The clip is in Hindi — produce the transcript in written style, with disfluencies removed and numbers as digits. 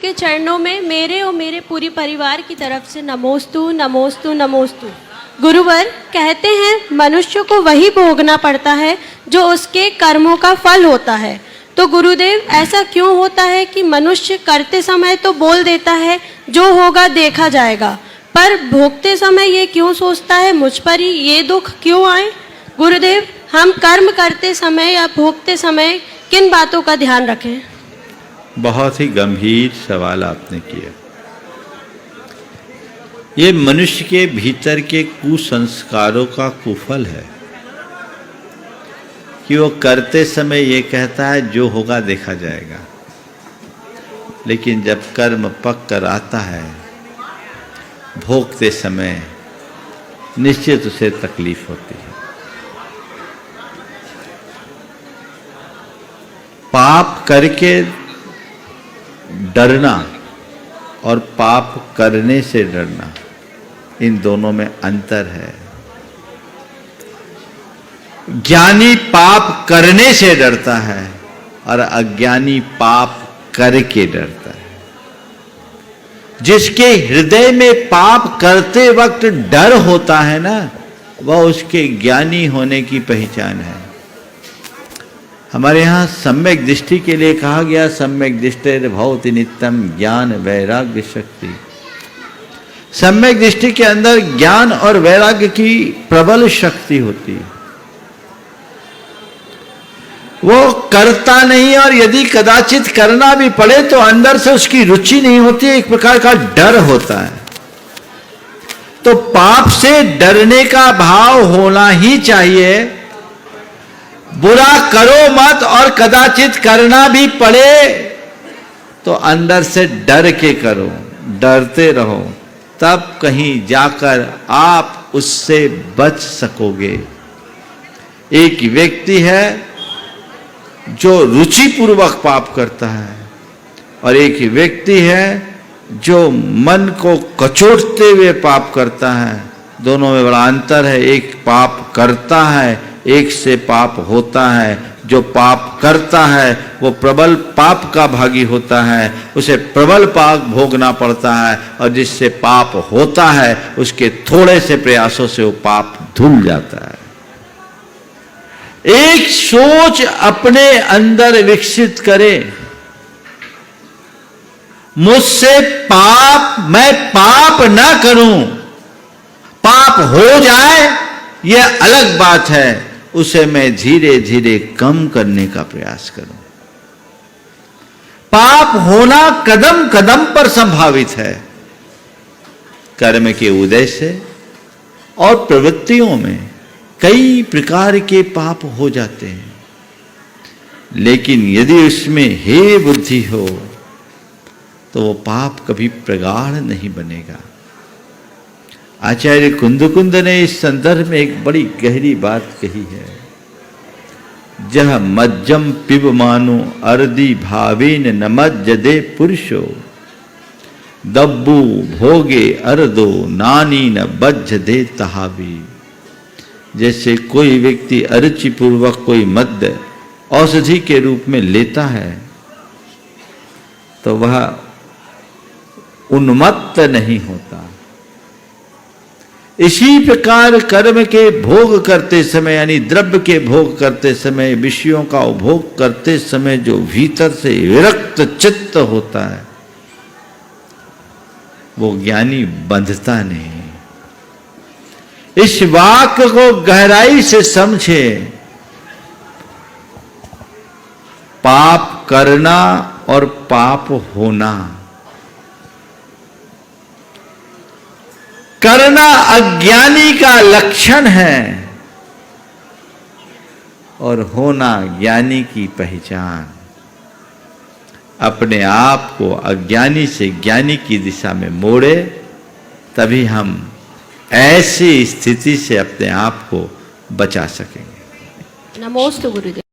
के चरणों में मेरे और मेरे पूरी परिवार की तरफ से नमोस्तु नमोस्तु नमोस्तु। गुरुवर कहते हैं मनुष्य को वही भोगना पड़ता है जो उसके कर्मों का फल होता है। तो गुरुदेव ऐसा क्यों होता है कि मनुष्य करते समय तो बोल देता है जो होगा देखा जाएगा, पर भोगते समय ये क्यों सोचता है मुझ पर ही ये दुख क्यों आए? गुरुदेव हम कर्म करते समय या भोगते समय किन बातों का ध्यान रखें? बहुत ही गंभीर सवाल आपने किया। ये मनुष्य के भीतर के कुसंस्कारों का कुफल है कि वो करते समय ये कहता है जो होगा देखा जाएगा, लेकिन जब कर्म पक कर आता है भोगते समय निश्चित उसे तकलीफ होती है। पाप करके डरना और पाप करने से डरना, इन दोनों में अंतर है। ज्ञानी पाप करने से डरता है और अज्ञानी पाप करके डरता है। जिसके हृदय में पाप करते वक्त डर होता है ना, वह उसके ज्ञानी होने की पहचान है। हमारे यहाँ सम्यक दृष्टि के लिए कहा गया सम्यक दृष्टिर भवति नित्यम ज्ञान वैराग्य शक्ति। सम्यक दृष्टि के अंदर ज्ञान और वैराग्य की प्रबल शक्ति होती है। वो करता नहीं, और यदि कदाचित करना भी पड़े तो अंदर से उसकी रुचि नहीं होती, एक प्रकार का डर होता है। तो पाप से डरने का भाव होना ही चाहिए। बुरा करो मत, और कदाचित करना भी पड़े तो अंदर से डर के करो, डरते रहो, तब कहीं जाकर आप उससे बच सकोगे। एक व्यक्ति है जो रुचि पूर्वक पाप करता है, और एक व्यक्ति है जो मन को कचोटते हुए पाप करता है। दोनों में बड़ा अंतर है। एक पाप करता है, एक से पाप होता है। जो पाप करता है वो प्रबल पाप का भागी होता है, उसे प्रबल पाप भोगना पड़ता है, और जिससे पाप होता है उसके थोड़े से प्रयासों से वो पाप धुल जाता है। एक सोच अपने अंदर विकसित करे, मुझसे मैं पाप ना करूं, पाप हो जाए यह अलग बात है, उसे मैं धीरे धीरे कम करने का प्रयास करूं। पाप होना कदम कदम पर संभावित है। कर्म के उदय से और प्रवृत्तियों में कई प्रकार के पाप हो जाते हैं, लेकिन यदि उसमें हे बुद्धि हो तो वो पाप कभी प्रगाढ़ नहीं बनेगा। आचार्य कुंदकुंद ने इस संदर्भ में एक बड़ी गहरी बात कही है। जह मज्जम पिब मानो अर्दी भावेन न मज्जदे पुरुषो, दब्बू भोगे अर्दो नानी न बज्ज दे तहावी। जैसे कोई व्यक्ति अरुचि पूर्वक कोई मद्य औषधि के रूप में लेता है तो वह उन्मत्त नहीं होता। इसी प्रकार कर्म के भोग करते समय, यानी द्रव्य के भोग करते समय, विषयों का उपभोग करते समय जो भीतर से विरक्त चित्त होता है वो ज्ञानी बंधता नहीं। इस वाक्य को गहराई से समझे। पाप करना और पाप होना, करना अज्ञानी का लक्षण है और होना ज्ञानी की पहचान। अपने आप को अज्ञानी से ज्ञानी की दिशा में मोड़े, तभी हम ऐसी स्थिति से अपने आप को बचा सकेंगे। नमोस्तु गुरुदेव।